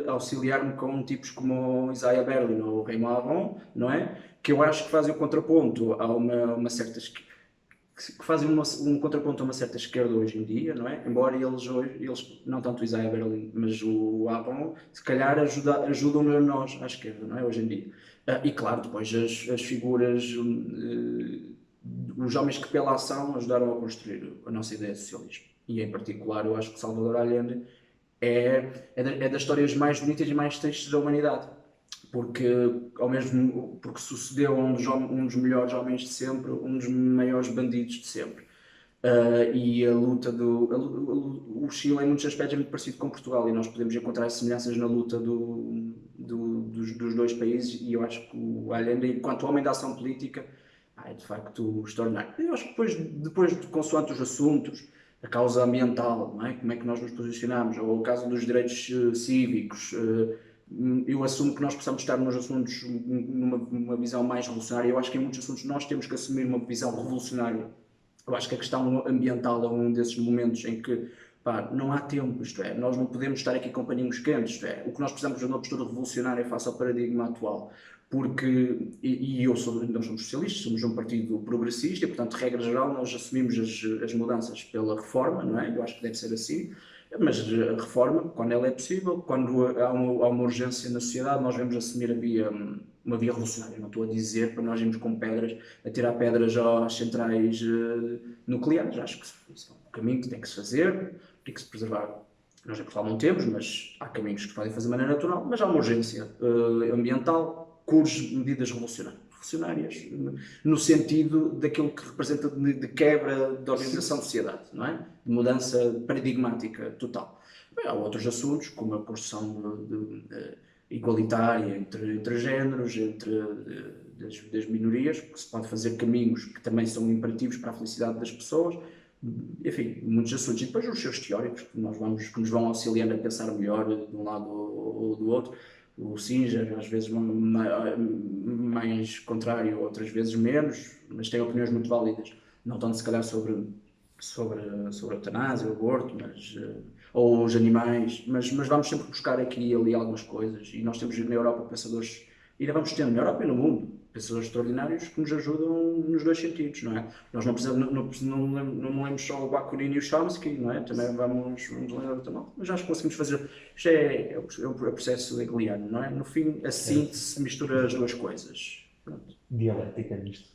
S4: auxiliar-me com tipos como Isaiah Berlin ou Raymond Aron, não é? Que eu acho que fazem um contraponto a uma certa que fazem um contraponto a uma certa esquerda hoje em dia, não é? Embora eles não tanto o Isaiah Berlin, mas o Aron, se calhar ajudam-nos nós à esquerda, não é? Hoje em dia. E claro, depois as figuras, os homens que pela ação ajudaram a construir a nossa ideia de socialismo. E em particular eu acho que Salvador Allende é das histórias mais bonitas e mais tristes da humanidade. Porque sucedeu a um dos melhores homens de sempre, um dos maiores bandidos de sempre. E a luta o Chile em muitos aspectos é muito parecido com Portugal e nós podemos encontrar semelhanças na luta dos dois países e eu acho que o Allende, enquanto homem da ação política, é de facto extraordinário. Eu acho que depois consoante os assuntos, a causa ambiental, não é? Como é que nós nos posicionamos, ou o caso dos direitos cívicos, eu assumo que nós possamos estar nos assuntos numa visão mais revolucionária. Eu acho que em muitos assuntos nós temos que assumir uma visão revolucionária. Eu acho que a questão ambiental é um desses momentos em que pá, não há tempo, isto é, nós não podemos estar aqui com paninhos quentes, isto é, o que nós precisamos é de uma postura revolucionária face ao paradigma atual, porque, nós somos socialistas, somos um partido progressista e, portanto, de regra geral, nós assumimos as mudanças pela reforma, não é? Eu acho que deve ser assim, mas a reforma, quando ela é possível, quando há uma urgência na sociedade, nós devemos assumir uma via revolucionária. Não estou a dizer para nós irmos com pedras, a tirar pedras às centrais nucleares. Acho que isso é um caminho que tem que se fazer, tem que se preservar. Nós em Portugal não temos, mas há caminhos que se podem fazer de maneira natural, mas há uma urgência ambiental, cursos medidas revolucionárias, no sentido daquilo que representa de quebra da organização da sociedade, não é? De mudança paradigmática total. Bem, há outros assuntos, como a construção igualitária entre géneros, das minorias, que se pode fazer caminhos que também são imperativos para a felicidade das pessoas, enfim, muitos assuntos. E depois os seus teóricos, que nos vão auxiliando a pensar melhor de um lado ou do outro. O Singer, às vezes mais contrário, outras vezes menos, mas tem opiniões muito válidas, não tanto se calhar sobre a eutanásia, o aborto, ou os animais, mas vamos sempre buscar aqui e ali algumas coisas, e nós temos na Europa pensadores, e ainda vamos tendo na Europa e no mundo, pensadores extraordinários que nos ajudam nos dois sentidos, não é? Nós não precisamos, não lemos só o Bakunin e o Chomsky, não é? Também vamos ler também, mas acho que conseguimos fazer, isto é o processo hegeliano, não é? No fim, a síntese mistura as duas coisas. Pronto.
S2: Dialética nisto.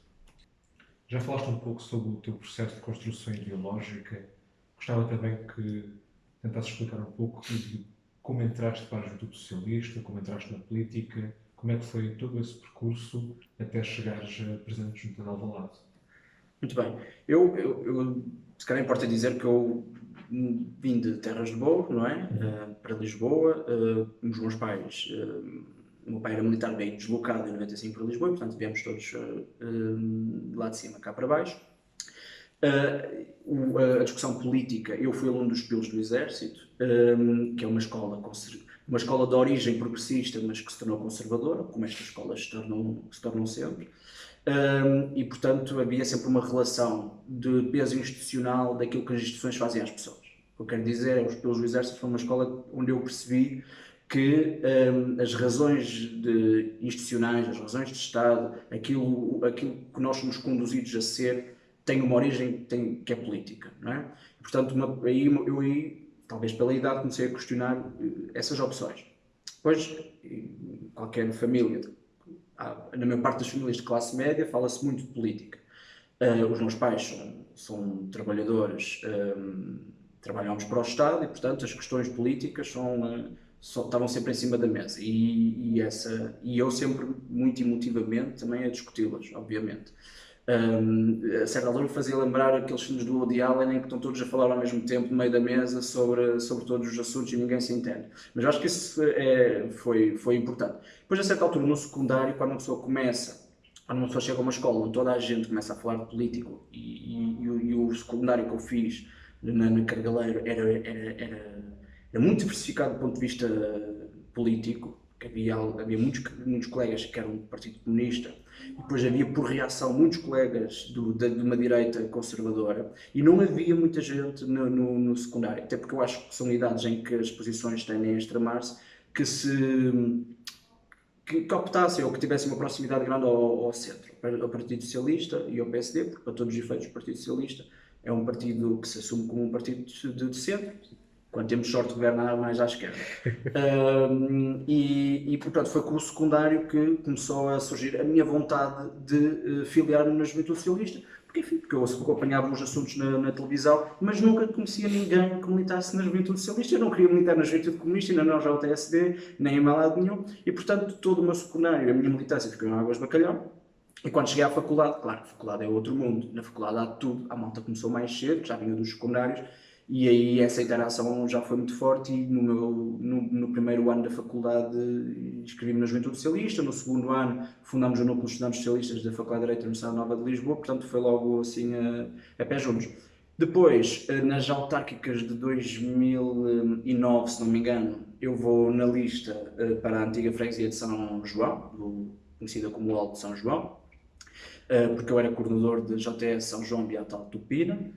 S3: Já falaste um pouco sobre o teu processo de construção ideológica. Gostava também que tentasses explicar um pouco de como entraste para a juventude socialista, como entraste na política, como é que foi todo esse percurso até chegares a presidente de Junta de Alvalade?
S4: Muito bem. Eu se calhar importa dizer que eu vim de Terras de Boa, não é? Para Lisboa. Os meus pais, o meu pai era militar, bem deslocado em 95 para Lisboa, e, portanto viemos todos lá de cima cá para baixo. A discussão política, eu fui aluno dos Pilos do Exército, que é uma escola de origem progressista, mas que se tornou conservadora, como estas escolas se tornam sempre. E, portanto, havia sempre uma relação de peso institucional daquilo que as instituições fazem às pessoas. O que eu quero dizer é que os Pilos do Exército foi uma escola onde eu percebi que as razões institucionais, as razões de Estado, aquilo que nós somos conduzidos a ser, tem uma origem que é política, não é? E, portanto, eu talvez pela idade, comecei a questionar essas opções. Depois, qualquer família, na maior parte das famílias de classe média, fala-se muito de política. Os meus pais são trabalhadores, trabalhamos para o Estado e, portanto, as questões políticas estavam sempre em cima da mesa. E eu sempre, muito emotivamente, também a discuti-las, obviamente. A certa altura me fazia lembrar aqueles filmes do Woody Allen em que estão todos a falar ao mesmo tempo no meio da mesa sobre todos os assuntos e ninguém se entende. Mas eu acho que isso foi importante. Depois, a certa altura, no secundário, quando uma pessoa chega a uma escola onde toda a gente começa a falar de político e o secundário que eu fiz na Cargaleiro era muito diversificado do ponto de vista político, que havia muitos colegas que eram do Partido Comunista, e depois havia, por reação, muitos colegas de uma direita conservadora, e não havia muita gente no secundário, até porque eu acho que são idades em que as posições tendem a extremar-se, que optassem ou que tivessem uma proximidade grande ao centro, ao Partido Socialista e ao PSD, porque para todos os efeitos o Partido Socialista é um partido que se assume como um partido de centro, quando temos sorte de governar mais à esquerda. Portanto, foi com o secundário que começou a surgir a minha vontade de filiar-me na Juventude Socialista, porque eu acompanhava os assuntos na televisão, mas nunca conhecia ninguém que militasse na Juventude Socialista. Eu não queria militar na Juventude Comunista, ainda não já o TSD, nem em lado nenhum, e portanto todo o meu secundário, a minha militância ficou em Águas de Bacalhau. E quando cheguei à faculdade, claro, a faculdade é outro mundo, na faculdade há tudo, a malta começou mais cedo, já vinha dos secundários, e aí essa interação já foi muito forte, e no primeiro ano da faculdade inscrevi-me na Juventude Socialista, no segundo ano fundámos o Núcleo de Estudantes Socialistas da Faculdade de Direito da Universidade Nova de Lisboa, portanto foi logo assim a pé juntos. Depois, nas autárquicas de 2009, se não me engano, eu vou na lista para a antiga freguesia de São João, conhecida como o Alto de São João, porque eu era coordenador de JS São João Beatal Tupina.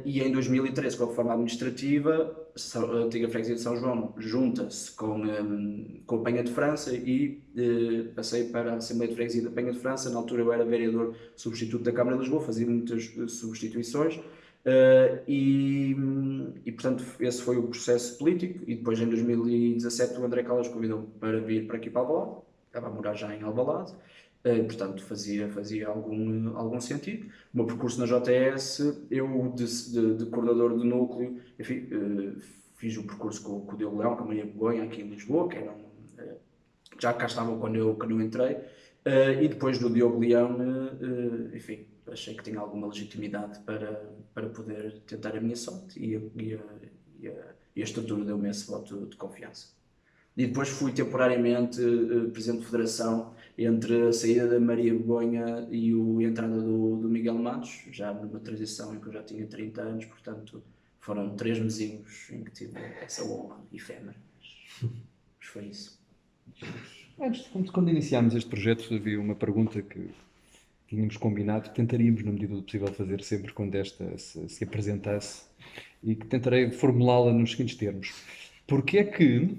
S4: E em 2013, com a reforma administrativa, a antiga freguesia de São João junta-se com a Penha de França e passei para a Assembleia de Freguesia da Penha de França. Na altura eu era vereador substituto da Câmara de Lisboa, fazia muitas substituições. Portanto, esse foi o processo político. E depois, em 2017, o André Caldas convidou-me para vir para aqui para Alvalade. Estava a morar já em Alvalade. Portanto, fazia algum sentido. O meu percurso na JS, eu de coordenador de núcleo, enfim, fiz o percurso com o Diogo Leão, com a Maria Begonha, aqui em Lisboa, já cá estavam quando eu entrei, e depois do Diogo Leão, enfim, achei que tinha alguma legitimidade para poder tentar a minha sorte, e a estrutura deu-me esse voto de confiança. E depois fui temporariamente presidente de federação entre a saída da Maria Begonha e a entrada do Miguel Matos, já numa transição em que eu já tinha 30 anos, portanto foram 3 mesinhos em que tive essa honra efêmera, mas foi isso.
S1: Antes, quando iniciámos este projeto, havia uma pergunta que tínhamos combinado, tentaríamos, na medida do possível, fazer sempre quando esta se apresentasse, e que tentarei formulá-la nos seguintes termos. Porquê é que,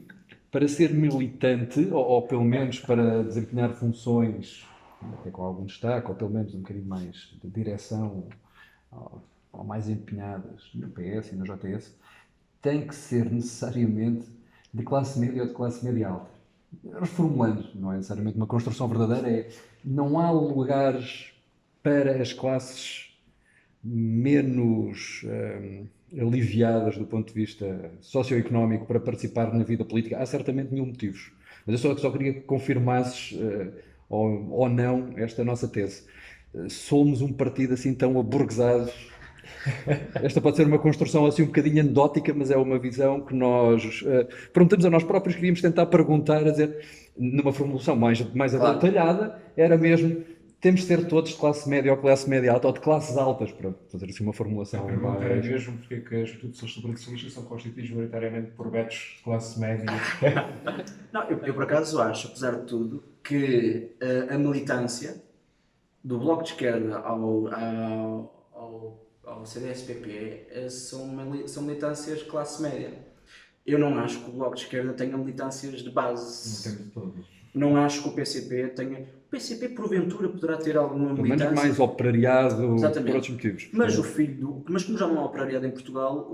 S1: para ser militante, ou pelo menos para desempenhar funções, até com algum destaque, ou pelo menos um bocadinho mais de direção, ou mais empenhadas no PS e no JS, tem que ser necessariamente de classe média ou de classe média alta? Reformulando, não é necessariamente uma construção verdadeira, não há lugares para as classes menos aliviadas do ponto de vista socioeconómico para participar na vida política? Há certamente mil motivos, mas eu só queria que confirmasses ou não esta nossa tese. Somos um partido assim tão aburguesado? Esta pode ser uma construção assim um bocadinho anedótica, mas é uma visão que nós perguntamos a nós próprios, queríamos tentar perguntar, a dizer, numa formulação mais
S4: Claro.
S1: detalhada, era mesmo, temos de ser todos de classe média ou classe média alta, ou de classes altas, para fazer assim uma formulação
S3: A pergunta era
S1: mais...
S3: mesmo porque é que as instituições sobrancelhistas são constituídas maioritariamente por betos de classe média.
S4: Não, eu por acaso acho, apesar de tudo, que a militância do Bloco de Esquerda ao CDS-PP são militâncias de classe média. Eu não acho que o Bloco de Esquerda tenha militâncias de
S3: Não
S4: base.
S3: temos de todos.
S4: Não acho que o PCP tenha... O PCP, porventura, poderá ter alguma
S1: Pelo menos
S4: militância.
S1: mais operariado
S4: Exatamente.
S1: por outros motivos.
S4: Mas mas como já não há operariado em Portugal,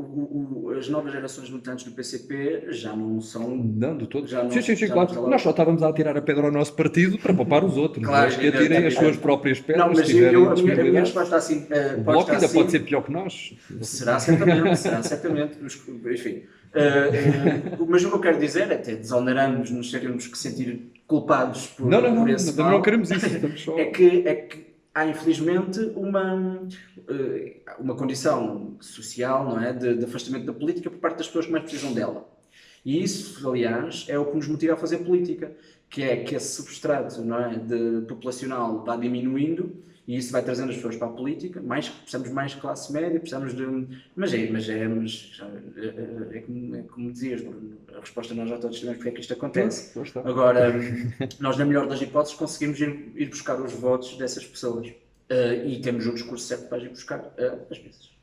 S4: as novas gerações militantes do PCP já não são...
S1: Não, de todo.
S4: Já não-
S1: Sim,
S4: já
S1: claro.
S4: não-
S1: Nós só estávamos a atirar a pedra ao nosso partido para poupar os outros.
S4: Claro,
S1: Acho que atirem as suas próprias pedras.
S4: Não, mas
S1: se tiverem
S4: a minha
S1: disponibilidade.
S4: resposta assim...
S1: O Bloco ainda pode ser pior que nós.
S4: Será certamente. Enfim. Mas o que eu quero dizer, até desonerando-nos, nos seríamos que sentir culpados por esse
S1: Também
S4: mal,
S1: não queremos isso. Estamos só...
S4: é que há infelizmente uma condição social, não é, de afastamento da política por parte das pessoas que mais precisam dela. E isso, aliás, é o que nos motiva a fazer política, que é que esse substrato, não é, populacional vá diminuindo, e isso vai trazendo as pessoas para a política. Precisamos mais de classe média, precisamos de... Mas como dizias, Bruno, a resposta nós já todos sabemos porque é que isto acontece.
S1: Lá está.
S4: Agora, nós, na melhor das hipóteses, conseguimos ir buscar os votos dessas pessoas. E temos o discurso certo para ir buscar, às vezes.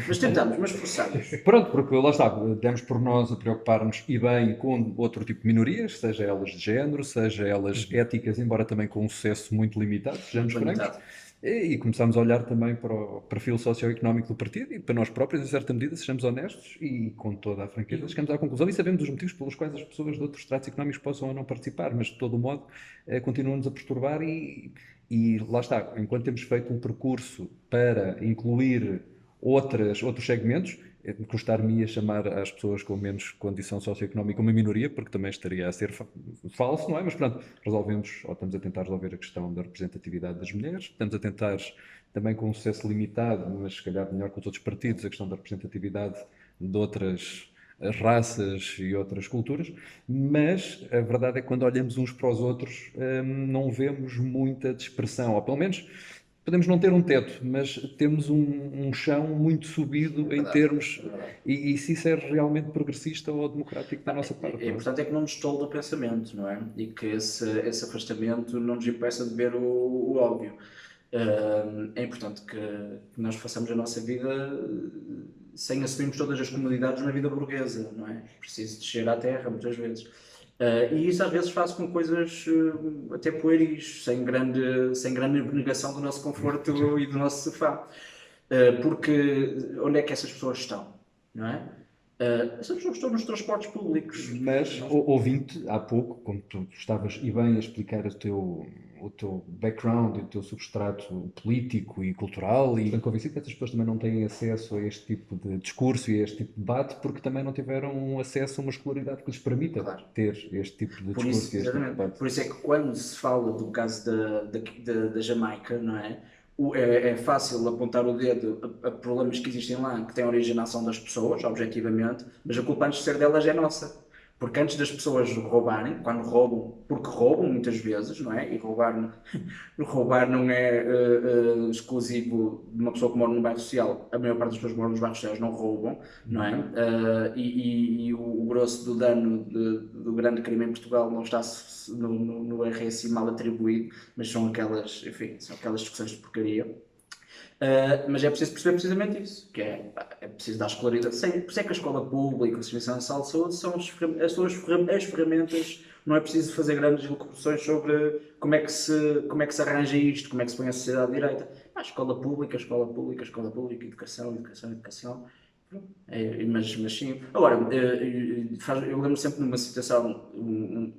S4: Mas tentamos, mas forçamos.
S1: Pronto, porque lá está, demos por nós a preocupar-nos e bem com outro tipo de minorias, seja elas de género, seja elas éticas, embora também com um sucesso muito limitado, sejamos francos.
S4: Limitado.
S1: E começámos a olhar também para o perfil socioeconómico do partido e para nós próprios, em certa medida, sejamos honestos e com toda a franqueza, chegamos à conclusão e sabemos os motivos pelos quais as pessoas de outros estratos económicos possam ou não participar, mas de todo o modo continuam-nos a perturbar e lá está, enquanto temos feito um percurso para incluir outros segmentos, custar-me a chamar às pessoas com menos condição socioeconómica uma minoria, porque também estaria a ser falso, não é? Mas pronto, resolvemos, ou estamos a tentar resolver a questão da representatividade das mulheres, estamos a tentar também com um sucesso limitado, mas se calhar melhor que os outros partidos, a questão da representatividade de outras raças e outras culturas, mas a verdade é que quando olhamos uns para os outros não vemos muita dispersão, ou pelo menos podemos não ter um teto, mas temos um chão muito subido em termos, e se isso é realmente progressista ou democrático da nossa parte.
S4: É importante é que não nos tolda o pensamento, não é? E que esse afastamento não nos impeça de ver o óbvio. É importante que nós façamos a nossa vida sem assumirmos todas as comodidades na vida burguesa, não é? Preciso descer à terra muitas vezes. E isso às vezes faz com coisas até pueris, sem grande abnegação do nosso conforto e do nosso sofá. Porque onde é que essas pessoas estão, não é? Essas pessoas estão nos transportes públicos.
S1: Mas, ouvindo-te há pouco, como tu estavas e bem a explicar o teu background e o teu substrato político e cultural, e estou convencido que essas pessoas também não têm acesso a este tipo de discurso e a este tipo de debate porque também não tiveram acesso a uma escolaridade que lhes permita
S4: Claro.
S1: ter este tipo de
S4: Por
S1: discurso
S4: isso,
S1: e este tipo de
S4: exatamente.
S1: debate.
S4: Por isso é que quando se fala do caso da Jamaica, não é? É fácil apontar o dedo a problemas que existem lá, que têm origem na ação das pessoas, objetivamente, mas a culpa antes de ser delas é nossa. Porque antes das pessoas roubarem, quando roubam, porque roubam muitas vezes, não é? E roubar não é exclusivo de uma pessoa que mora num bairro social. A maior parte das pessoas que moram nos bairros sociais não roubam, não é? E o grosso do dano do grande crime em Portugal não está no RSI mal atribuído, mas são aquelas discussões de porcaria. Mas é preciso perceber precisamente isso, que é preciso dar escolaridade. Por isso é que a escola pública, a Serviço Nacional de Saúde são as ferramentas, não é preciso fazer grandes elucubrações sobre como é que se arranja isto, como é que se põe a sociedade de direita. Escola pública, educação. Mas sim. Agora, eu lembro sempre de uma citação um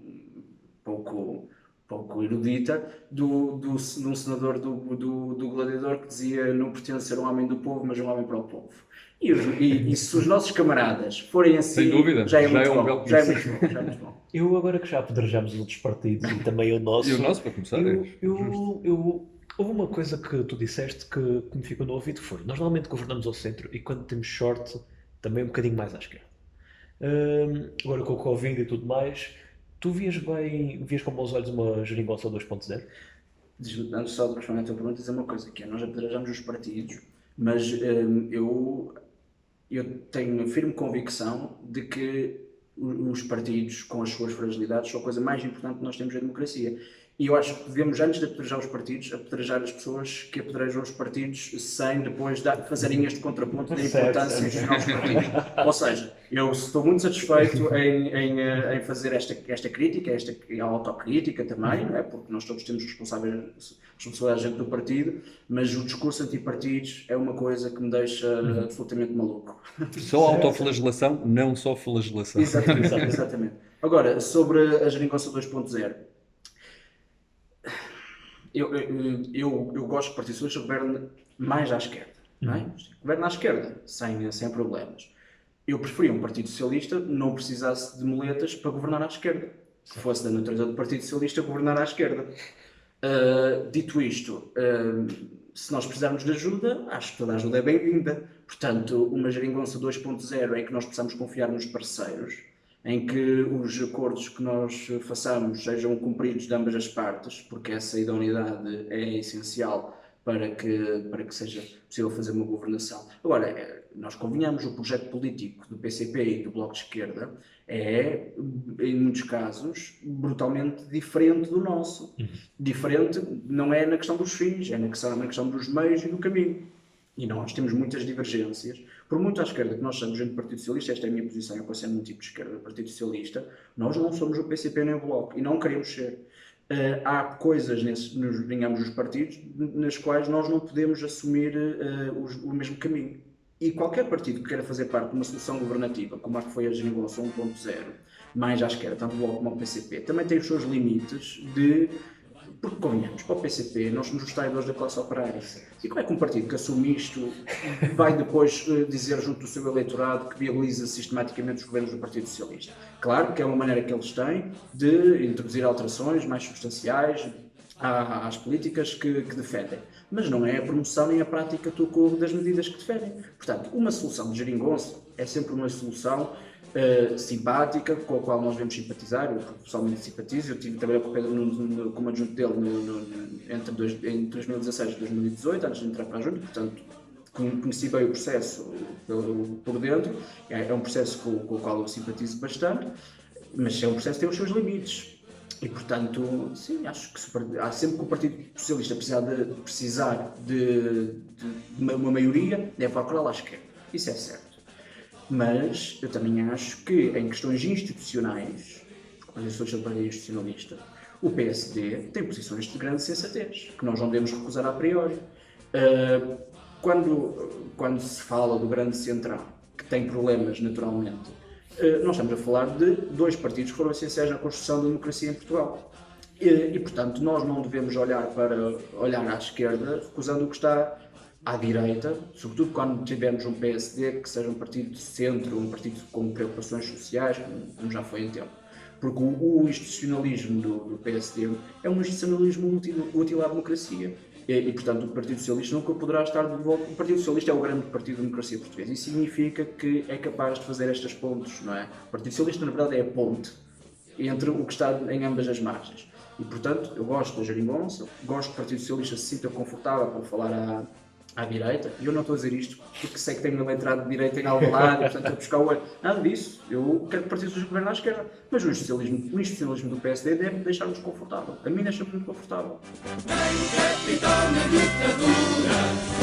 S4: pouco erudita, de um senador do Gladiador que dizia: não pretendo ser um homem do povo, mas um homem para o povo. E se os nossos camaradas forem assim,
S1: Sem dúvida,
S4: já é muito
S1: um
S4: bom.
S1: belo
S4: Já é muito bom.
S2: Eu agora que já apedrejamos os outros partidos e também o nosso.
S1: E o nosso, para começar,
S2: Houve uma coisa que tu disseste que me ficou no ouvido, que foi: nós normalmente governamos ao centro e quando temos sorte também um bocadinho mais à esquerda. Agora com o Covid e tudo mais, tu vias com bons olhos uma geringonça 2.0?
S4: Antes só de responder a tua pergunta, dizer uma coisa, que é: nós apedrejamos os partidos, mas eu tenho firme convicção de que os partidos, com as suas fragilidades, são a coisa mais importante que nós temos na democracia. E eu acho que devemos, antes de apedrejar os partidos, apedrejar as pessoas que apedrejam os partidos sem depois fazerem este contraponto da importância dos nossos partidos. Ou seja, eu estou muito satisfeito em fazer esta crítica, esta autocrítica também, não é? Porque nós todos temos responsabilidade dentro do partido, mas o discurso anti-partidos é uma coisa que me deixa absolutamente maluco.
S1: Só autoflagelação, não só flagelação.
S4: Exatamente. Agora, sobre a geringonça 2.0. Eu gosto que o Partido Socialista governe mais à esquerda, não é? Governa à esquerda, sem problemas. Eu preferia um Partido Socialista que não precisasse de muletas para governar à esquerda. Se fosse da natureza do Partido Socialista, governar à esquerda. Dito isto, se nós precisarmos de ajuda, acho que toda a ajuda é bem-vinda. Portanto, uma geringonça 2.0 é que nós precisamos confiar nos parceiros, em que os acordos que nós façamos sejam cumpridos de ambas as partes, porque essa idoneidade é essencial para que seja possível fazer uma governação. Agora, nós convenhamos, o projeto político do PCP e do Bloco de Esquerda é, em muitos casos, brutalmente diferente do nosso. Diferente não é na questão dos fins, é na questão dos meios e do caminho. E nós temos muitas divergências. Por muito à esquerda que nós somos dentro do Partido Socialista, esta é a minha posição, eu considero um tipo de esquerda do Partido Socialista, nós não somos o PCP nem o Bloco, e não queremos ser. Há coisas, digamos, os partidos, nas quais nós não podemos assumir o mesmo caminho. E qualquer partido que queira fazer parte de uma solução governativa, como a que foi a geringonça 1.0, mais à esquerda, tanto o Bloco como o PCP, também tem os seus limites porque, convenhamos, para o PCP, nós somos os traidores da classe operária. E como é que um partido que assume isto vai depois dizer junto do seu eleitorado que viabiliza sistematicamente os governos do Partido Socialista? Claro que é uma maneira que eles têm de introduzir alterações mais substanciais às políticas que defendem. Mas não é a promoção nem a prática das medidas que defendem. Portanto, uma solução de geringonça é sempre uma solução simpática, com a qual nós devemos simpatizar. Eu pessoalmente simpatizo. Eu trabalhei com o Pedro como adjunto dele entre 2016 e 2018, antes de entrar para a junta, portanto conheci bem o processo por dentro. É um processo com o qual eu simpatizo bastante, mas é um processo que tem os seus limites. E portanto, sim, acho que há sempre que o Partido Socialista precisar de uma maioria, deve procurar à esquerda. Isso é certo. Mas eu também acho que em questões institucionais, porque o Partido Socialista é um partido institucionalista, o PSD tem posições de grande sensatez, que nós não devemos recusar a priori. Quando se fala do grande centrão, que tem problemas naturalmente, nós estamos a falar de dois partidos que foram essenciais na construção da democracia em Portugal. E portanto, nós não devemos olhar à esquerda, recusando o que está à direita, sobretudo quando tivermos um PSD que seja um partido de centro, um partido com preocupações sociais, como já foi em tempo. Porque o institucionalismo do PSD é um institucionalismo útil à democracia. E, portanto, o Partido Socialista nunca poderá estar de volta. O Partido Socialista é o grande partido da democracia portuguesa. Isso significa que é capaz de fazer estas pontes, não é? O Partido Socialista, na verdade, é a ponte entre o que está em ambas as margens. E, portanto, eu gosto da geringonça, gosto que o Partido Socialista se sinta confortável para falar à direita, e eu não estou a dizer isto porque sei que tenho uma letrada de direita em Alvalade, e portanto a buscar o olho. Nada disso, eu quero que o Partido Socialista governe à esquerda, mas o institucionalismo do PSD deve deixar-nos confortável. A mim deixa-me muito confortável.
S5: Nem capitão na ditadura.